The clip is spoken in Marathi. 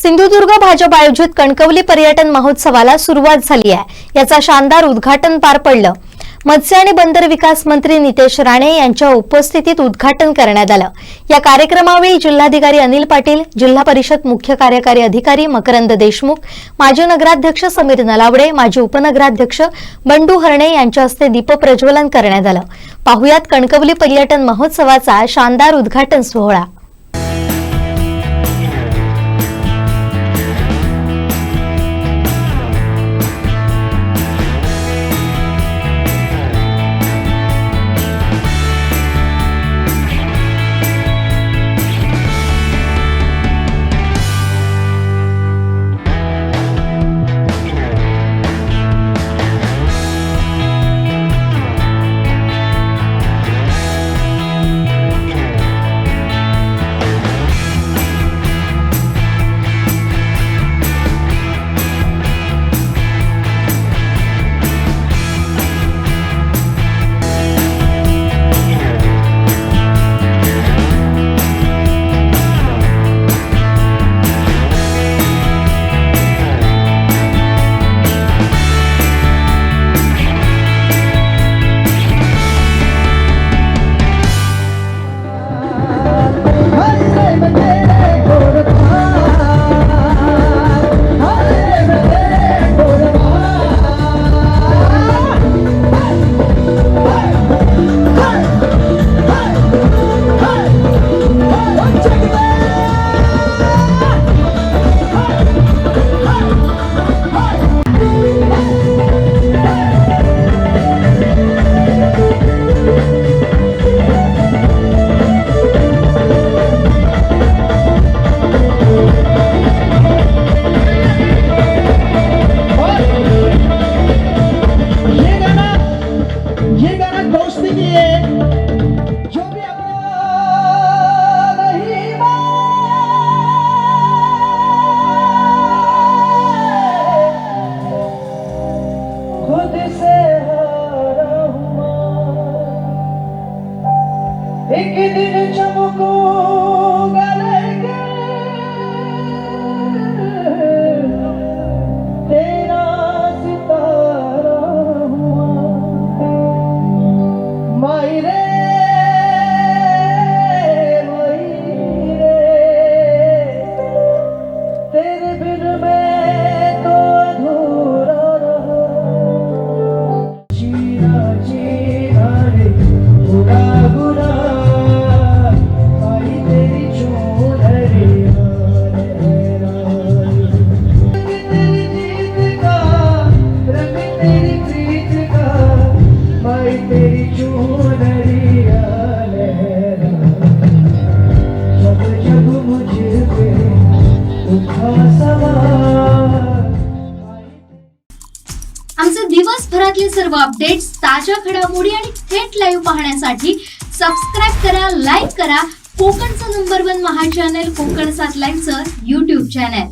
सिंधुदुर्ग भाजप आयोजित कणकवली पर्यटन महोत्सवाला सुरुवात झाली आहे। याचा शानदार उद्घाटन पार पडलं। मत्स्य आणि बंदर विकास मंत्री नितेश राणे यांच्या उपस्थितीत उद्घाटन करण्यात आलं। या कार्यक्रमावेळी जिल्हाधिकारी अनिल पाटील, जिल्हा परिषद मुख्य कार्यकारी अधिकारी मकरंद देशमुख, माजी नगराध्यक्ष समीर नलावडे, माजी उपनगराध्यक्ष बंडू हरणे यांच्या हस्ते दीपप्रज्वलन करण्यात आलं। पाहुयात कणकवली पर्यटन महोत्सवाचा शानदार उद्घाटन सोहळा। एक दिन चमकूंगा लेके तेरा सितारा हुआ माई रे तेरे बिन मैं तो अधूरा रहा जीना जीना रे बुरा बुरा आमचे दिवसभरातले सर्व अपडेट्स, ताज्या घडामोडी आणि थेट लाईव्ह पाहण्यासाठी सबस्क्राइब करा, लाईक करा कोकणचं नंबर 1 महा चॅनल कोकण 7 लाईव्हचं YouTube चॅनल।